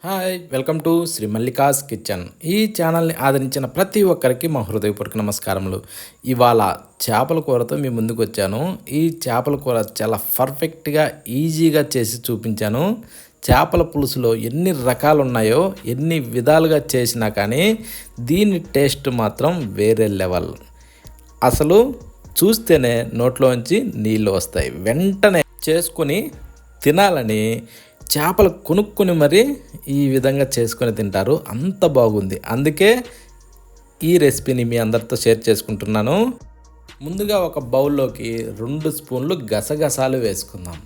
Hi welcome to Shri Mallika's kitchen. ఈ ఛానల్ని ఆదరించిన ప్రతి ఒక్కరికి మా హృదయపూర్వక నమస్కారములు. ఇవాళ చేపల కూరతో మీ ముందుకు వచ్చాను. ఈ చేపల కూర చాలా పర్ఫెక్ట్గా ఈజీగా చేసి చూపించాను. చేపల పులుసులో ఎన్ని రకాలు ఉన్నాయో ఎన్ని విధాలుగా చేసినా కానీ దీని టేస్ట్ మాత్రం వేరే లెవెల్. అసలు చూస్తేనే నోట్లోంచి నీళ్ళు వస్తాయి. వెంటనే చేసుకొని తినాలని చేపలు కొనుక్కొని మరీ ఈ విధంగా చేసుకొని తింటారు. అంత బాగుంది. అందుకే ఈ రెసిపీని మీ అందరితో షేర్ చేసుకుంటున్నాను. ముందుగా ఒక బౌల్లోకి 2 స్పూన్లు గసగసాలు వేసుకుందాం.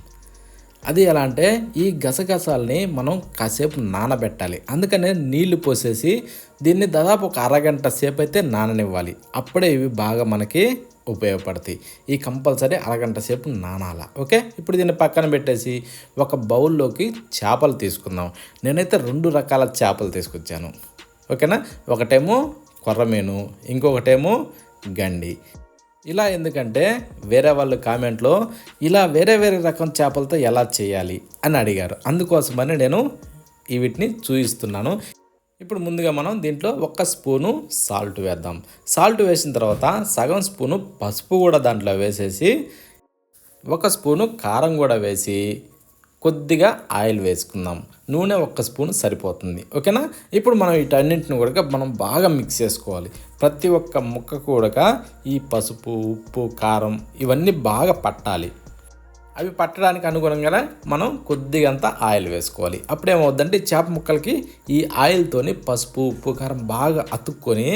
అది ఎలా అంటే ఈ గసగసాలని మనం కాసేపు నానబెట్టాలి. అందుకనే నీళ్లు పోసేసి దీన్ని దాదాపు ఒక అరగంట సేపు అయితే నాననివ్వాలి. అప్పుడే ఇవి బాగా మనకి ఉపయోగపడతాయి. ఈ కంపల్సరీ అరగంట సేపు నానాల. ఓకే, ఇప్పుడు దీన్ని పక్కన పెట్టేసి ఒక బౌల్లోకి చేపలు తీసుకుందాం. నేనైతే 2 రకాల చేపలు తీసుకొచ్చాను. ఓకేనా, ఒకటేమో కొర్రమీను, ఇంకొకటేమో గండి. ఇలా ఎందుకంటే వేరే వాళ్ళు కామెంట్లో ఇలా వేరే వేరే రకం చేపలతో ఎలా చేయాలి అని అడిగారు. అందుకోసమని నేను వీటిని చూపిస్తున్నాను. ఇప్పుడు ముందుగా మనం దీంట్లో 1 స్పూను సాల్ట్ వేద్దాం. సాల్ట్ వేసిన తర్వాత సగం స్పూను పసుపు కూడా దాంట్లో వేసేసి 1 స్పూను కారం కూడా వేసి కొద్దిగా ఆయిల్ వేసుకుందాం. నూనె 1 స్పూన్ సరిపోతుంది. ఓకేనా, ఇప్పుడు మనం వీటన్నింటిని కూడా మనం బాగా మిక్స్ చేసుకోవాలి. ప్రతి ఒక్క ముక్క కూడా ఈ పసుపు, ఉప్పు, కారం ఇవన్నీ బాగా పట్టాలి. అవి పట్టడానికి అనుగుణంగానే మనం కొద్దిగంత ఆయిల్ వేసుకోవాలి. అప్పుడేమవుద్దంటే చేప ముక్కలకి ఈ ఆయిల్తోని పసుపు, ఉప్పు, కారం బాగా అతుక్కొని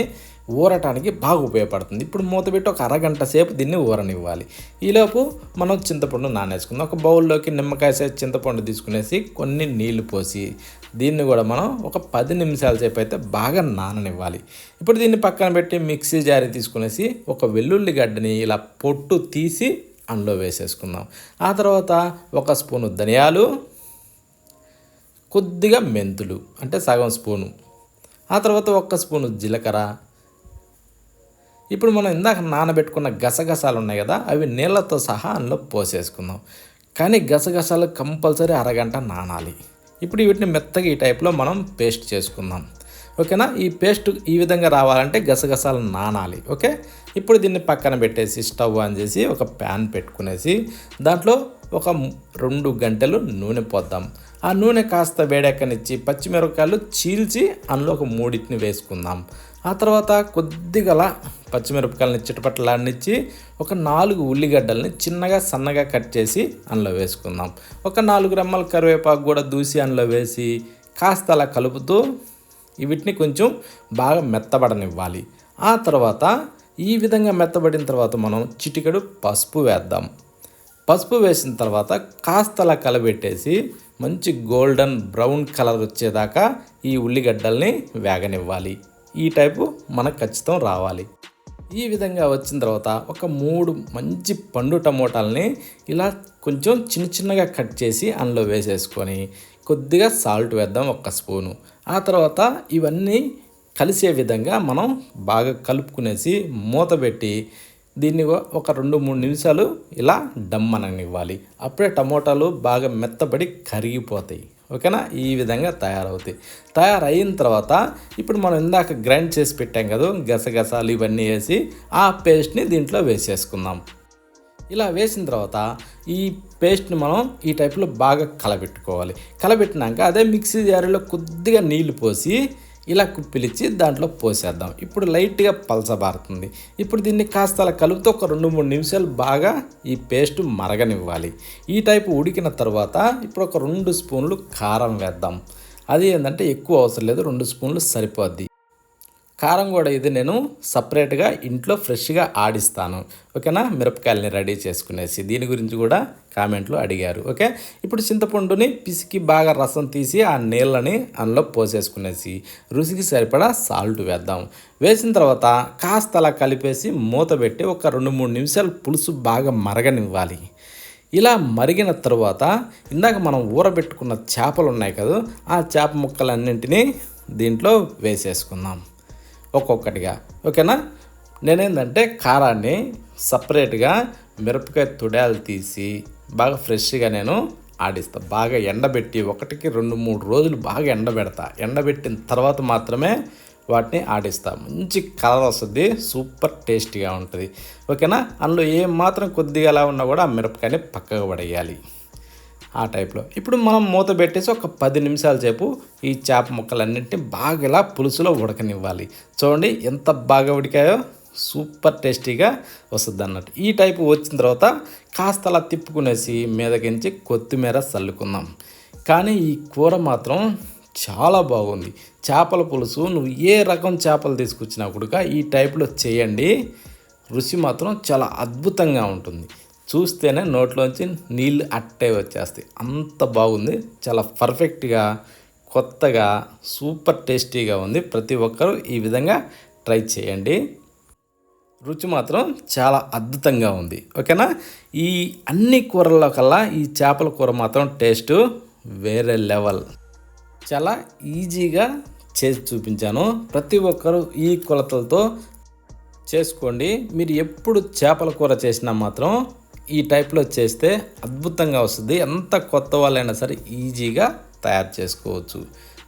ఊరటానికి బాగా ఉపయోగపడుతుంది. ఇప్పుడు మూత పెట్టి ఒక అరగంట సేపు దీన్ని ఊరనివ్వాలి. ఈలోపు మనం చింతపండు నానేసుకుందాం. ఒక బౌల్లోకి నిమ్మకాయ సైజ్ చింతపండు తీసుకునేసి కొన్ని నీళ్లు పోసి దీన్ని కూడా మనం ఒక 10 నిమిషాల సేపు అయితే బాగా నాననివ్వాలి. ఇప్పుడు దీన్ని పక్కన పెట్టి మిక్సీ జారీ తీసుకునేసి ఒక వెల్లుల్లి గడ్డని ఇలా పొట్టు తీసి అందులో వేసేసుకుందాం. ఆ తర్వాత 1 స్పూను ధనియాలు, కొద్దిగా మెంతులు అంటే సగం స్పూను, ఆ తర్వాత 1 స్పూను జీలకర్ర. ఇప్పుడు మనం ఇందాక నానబెట్టుకున్న గసగసాలు ఉన్నాయి కదా, అవి నీళ్ళతో సహా అందులో పోసేసుకుందాం. కానీ గసగసాలు కంపల్సరీ అరగంట నానాలి. ఇప్పుడు వీటిని మెత్తగా ఈ టైప్లో మనం పేస్ట్ చేసుకుందాం. ఓకేనా, ఈ పేస్ట్ ఈ విధంగా రావాలంటే గసగసాలు నానాలి. ఓకే, ఇప్పుడు దీన్ని పక్కన పెట్టేసి స్టవ్ ఆన్ చేసి ఒక ప్యాన్ పెట్టుకునేసి దాంట్లో ఒక 2 గంటలు నూనె పోద్దాం. ఆ నూనె కాస్త వేడెక్కనిచ్చి పచ్చిమిరపకాయలు చీల్చి అందులో ఒక 3 వేసుకుందాం. ఆ తర్వాత కొద్దిగా పచ్చిమిరపకాయలని చిటపట్లాడినిచ్చి ఒక 4 ఉల్లిగడ్డల్ని చిన్నగా సన్నగా కట్ చేసి అందులో వేసుకుందాం. ఒక 4 రెమ్మల కరివేపాకు కూడా దూసి అందులో వేసి కాస్త అలా కలుపుతూ వీటిని కొంచెం బాగా మెత్తబడనివ్వాలి. ఆ తర్వాత ఈ విధంగా మెత్తబడిన తర్వాత మనం చిటికెడు పసుపు వేద్దాం. పసుపు వేసిన తర్వాత కాస్త అలా కలబెట్టేసి మంచి గోల్డెన్ బ్రౌన్ కలర్ వచ్చేదాకా ఈ ఉల్లిగడ్డల్ని వేగనివ్వాలి. ఈ టైపు మనకు ఖచ్చితం రావాలి. ఈ విధంగా వచ్చిన తర్వాత ఒక 3 మంచి పండు టమోటాలని ఇలా కొంచెం చిన్నగా కట్ చేసి అందులో వేసేసుకొని కొద్దిగా సాల్ట్ వేద్దాం 1 స్పూను. ఆ తర్వాత ఇవన్నీ కలిసే విధంగా మనం బాగా కలుపుకునేసి మూత పెట్టి దీన్ని ఒక 2-3 నిమిషాలు ఇలా డమ్మననివ్వాలి. అప్పుడే టమోటాలు బాగా మెత్తబడి కరిగిపోతాయి. ఓకేనా, ఈ విధంగా తయారవుతాయి. తయారైన తర్వాత ఇప్పుడు మనం ఇందాక గ్రైండ్ చేసి పెట్టాం కదా గసగసాలు ఇవన్నీ వేసి ఆ పేస్ట్ని దీంట్లో వేసేసుకుందాం. ఇలా వేసిన తర్వాత ఈ పేస్ట్ని మనం ఈ టైప్లో బాగా కలబెట్టుకోవాలి. కలబెట్టినాక అదే మిక్సీ జారీలో కొద్దిగా నీళ్లు పోసి ఇలా కుప్పిలిచ్చి దాంట్లో పోసేద్దాం. ఇప్పుడు లైట్గా పలసబారుతుంది. ఇప్పుడు దీన్ని కాస్త అలా కలుపుతూ ఒక 2-3 నిమిషాలు బాగా ఈ పేస్ట్ మరగనివ్వాలి. ఈ టైపు ఉడికిన తర్వాత ఇప్పుడు ఒక 2 స్పూన్లు కారం వేద్దాం. అది ఏంటంటే ఎక్కువ అవసరం లేదు, 2 స్పూన్లు సరిపోద్ది. కారం కూడా ఇది నేను సపరేట్గా ఇంట్లో ఫ్రెష్గా ఆడిస్తాను. ఓకేనా, మిరపకాయలని రెడీ చేసుకునేసి దీని గురించి కూడా కామెంట్లో అడిగారు. ఓకే, ఇప్పుడు చింతపండుని పిసికి బాగా రసం తీసి ఆ నీళ్ళని అందులో పోసేసుకునేసి రుచికి సరిపడా సాల్ట్ వేద్దాం. వేసిన తర్వాత కాస్త అలా కలిపేసి మూత పెట్టి ఒక 2-3 నిమిషాలు పులుసు బాగా మరగనివ్వాలి. ఇలా మరిగిన తర్వాత ఇందాక మనం ఊరబెట్టుకున్న చేపలు ఉన్నాయి కదా, ఆ చేప ముక్కలన్నింటినీ దీంట్లో వేసేసుకుందాం ఒక్కొక్కటిగా. ఓకేనా, నేనేంటంటే కారాన్ని సపరేట్గా మిరపకాయ తుడాలు తీసి బాగా ఫ్రెష్గా నేను ఆడిస్తా. బాగా ఎండబెట్టి 1-2-3 రోజులు బాగా ఎండబెడతా. ఎండబెట్టిన తర్వాత మాత్రమే వాటిని ఆడిస్తా. మంచి కలర్ వస్తుంది, సూపర్ టేస్టీగా ఉంటుంది. ఓకేనా. అందులో ఏమాత్రం కొద్దిగా అలా ఉన్నా కూడా ఆ మిరపకాయని పక్కకు పడేయాలి ఆ టైప్లో. ఇప్పుడు మనం మూత పెట్టేసి ఒక 10 నిమిషాల సేపు ఈ చేప ముక్కలన్నింటినీ బాగా ఇలా పులుసులో ఉడకనివ్వాలి. చూడండి ఎంత బాగా ఉడికాయో, సూపర్ టేస్టీగా వస్తుంది అన్నట్టు. ఈ టైపు వచ్చిన తర్వాత కాస్త అలా తిప్పుకునేసి మీదకించి కొత్తిమీర చల్లుకుందాం. కానీ ఈ కూర మాత్రం చాలా బాగుంది. చేపల పులుసు నువ్వు ఏ రకం చేపలు తీసుకొచ్చినా కూడా ఈ టైప్లో చేయండి, రుచి మాత్రం చాలా అద్భుతంగా ఉంటుంది. చూస్తేనే నోట్లోంచి నీళ్ళు అట్టే వచ్చేస్తాయి, అంత బాగుంది. చాలా పర్ఫెక్ట్గా, కొత్తగా, సూపర్ టేస్టీగా ఉంది. ప్రతి ఒక్కరూ ఈ విధంగా ట్రై చేయండి. రుచి మాత్రం చాలా అద్భుతంగా ఉంది. ఓకేనా. ఈ అన్ని కూరల్లో కల్లా ఈ చేపల కూర మాత్రం టేస్ట్ వేరే లెవెల్. చాలా ఈజీగా చేసి చూపించాను. ప్రతి ఒక్కరూ ఈ కొలతలతో చేసుకోండి. మీరు ఎప్పుడు చేపల కూర చేసినా మాత్రం ఈ టైప్లో చేస్తే అద్భుతంగా వస్తుంది. ఎంత కొత్త వాళ్ళైనా సరే ఈజీగా తయారు చేసుకోవచ్చు.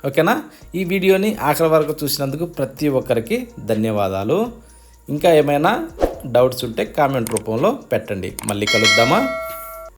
ఓకేనా. ఈ వీడియోని ఆఖరి వరకు చూసినందుకు ప్రతి ఒక్కరికి ధన్యవాదాలు. ఇంకా ఏమైనా డౌట్స్ ఉంటే కామెంట్ రూపంలో పెట్టండి. మళ్ళీ కలుద్దామా.